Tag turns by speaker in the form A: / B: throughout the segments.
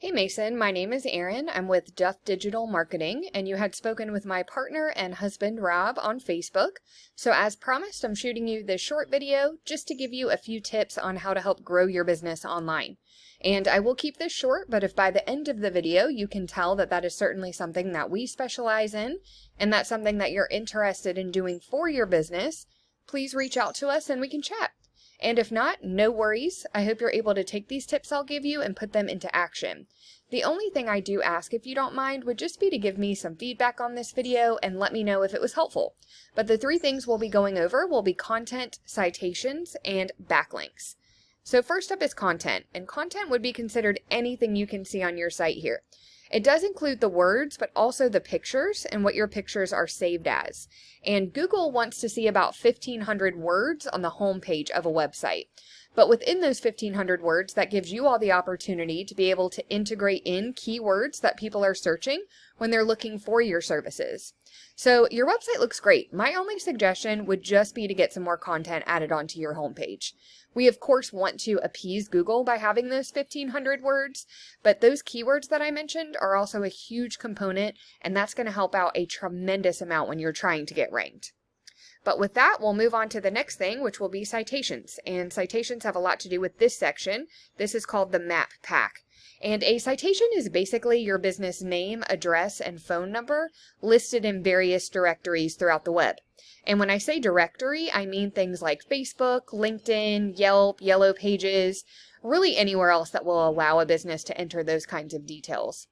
A: Hey Mason, my name is Erin. I'm with Duff Digital Marketing, and you had spoken with my partner and husband Rob on Facebook. So as promised, I'm shooting you this short video just to give you a few tips on how to help grow your business online. And I will keep this short, but if by the end of the video you can tell that that is certainly something that we specialize in, and that's something that you're interested in doing for your business, please reach out to us and we can chat. And if not, no worries. I hope you're able to take these tips I'll give you and put them into action. The only thing I do ask, if you don't mind, would just be to give me some feedback on this video and let me know if it was helpful. But the three things we'll be going over will be content, citations, and backlinks. So first up is content, and content would be considered anything you can see on your site here. It does include the words, but also the pictures and what your pictures are saved as. And Google wants to see about 1,500 words on the home page of a website. But within those 1,500 words, that gives you all the opportunity to be able to integrate in keywords that people are searching when they're looking for your services. So your website looks great. My only suggestion would just be to get some more content added onto your homepage. We of course want to appease Google by having those 1,500 words, but those keywords that I mentioned are also a huge component, and that's going to help out a tremendous amount when you're trying to get ranked. But with that, we'll move on to the next thing, which will be citations. And citations have a lot to do with this section. This is called the map pack. And a citation is basically your business name, address, and phone number listed in various directories throughout the web. And when I say directory, I mean things like Facebook, LinkedIn, Yelp, Yellow Pages, really anywhere else that will allow a business to enter those kinds of details.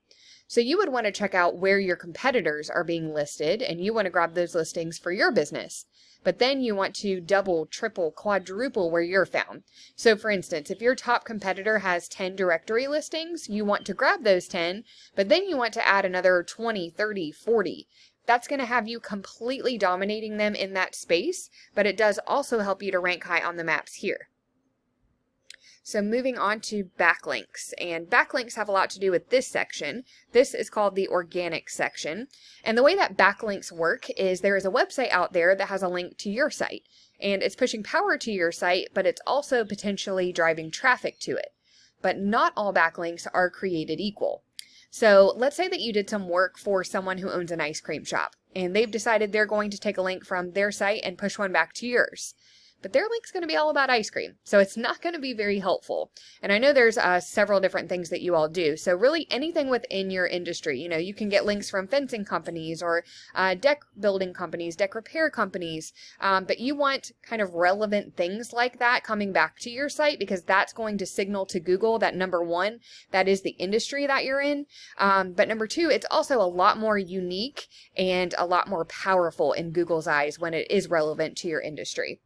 A: So you would want to check out where your competitors are being listed, and you want to grab those listings for your business. But then you want to double, triple, quadruple where you're found. So for instance, if your top competitor has 10 directory listings, you want to grab those 10, but then you want to add another 20, 30, 40. That's going to have you completely dominating them in that space, but it does also help you to rank high on the maps here. So moving on to backlinks, and backlinks have a lot to do with this section. This is called the organic section, and the way that backlinks work is there is a website out there that has a link to your site, and it's pushing power to your site, but it's also potentially driving traffic to it. But not all backlinks are created equal. So let's say that you did some work for someone who owns an ice cream shop, and they've decided they're going to take a link from their site and push one back to yours. But their link's going to be all about ice cream, so it's not going to be very helpful. And I know there's several different things that you all do, so really anything within your industry. You know, you can get links from fencing companies or deck building companies, deck repair companies, but you want kind of relevant things like that coming back to your site, because that's going to signal to Google that number one, that is the industry that you're in, but number two, it's also a lot more unique and a lot more powerful in Google's eyes when it is relevant to your industry.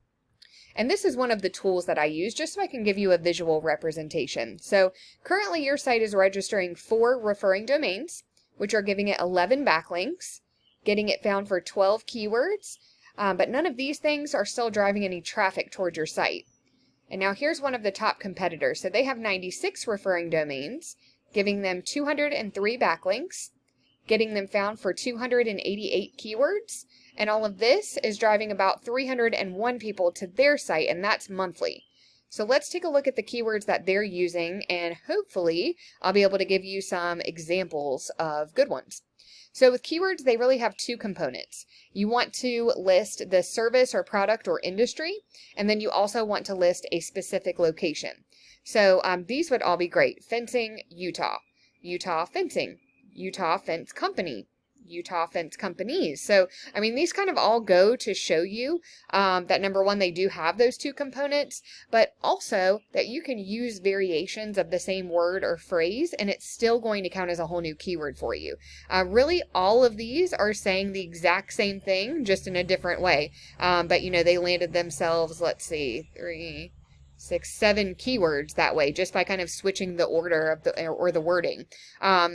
A: And this is one of the tools that I use just so I can give you a visual representation. So currently your site is registering 4 referring domains, which are giving it 11 backlinks, getting it found for 12 keywords, but none of these things are still driving any traffic towards your site. And now here's one of the top competitors. So they have 96 referring domains, giving them 203 backlinks, getting them found for 288 keywords, and all of this is driving about 301 people to their site, and that's monthly. So let's take a look at the keywords that they're using, and hopefully I'll be able to give you some examples of good ones. So with keywords, they really have 2 components. You want to list the service or product or industry, and then you also want to list a specific location. So these would all be great. Fencing, Utah. Utah fencing. Utah fence company. Utah fence companies. So, I mean, these kind of all go to show you that number one, they do have those 2 components, but also that you can use variations of the same word or phrase, and it's still going to count as a whole new keyword for you. Really, all of these are saying the exact same thing, just in a different way. But, you know, they landed themselves, let's see, 3, 6, 7 keywords that way, just by kind of switching the order of the or the wording.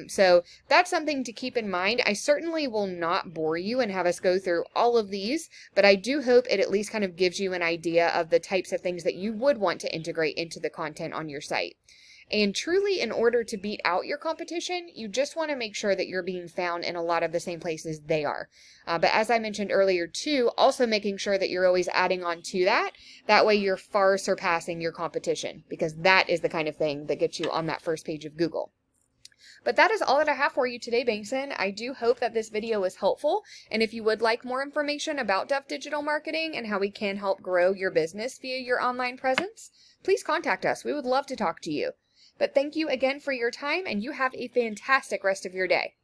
A: So that's something to keep in mind. I certainly will not bore you and have us go through all of these, but I do hope it at least kind of gives you an idea of the types of things that you would want to integrate into the content on your site. And truly, in order to beat out your competition, you just want to make sure that you're being found in a lot of the same places they are. But as I mentioned earlier too, also making sure that you're always adding on to that. That way you're far surpassing your competition, because that is the kind of thing that gets you on that first page of Google. But that is all that I have for you today, Bankson. I do hope that this video was helpful. And if you would like more information about Duff Digital Marketing and how we can help grow your business via your online presence, please contact us. We would love to talk to you. But thank you again for your time, and you have a fantastic rest of your day.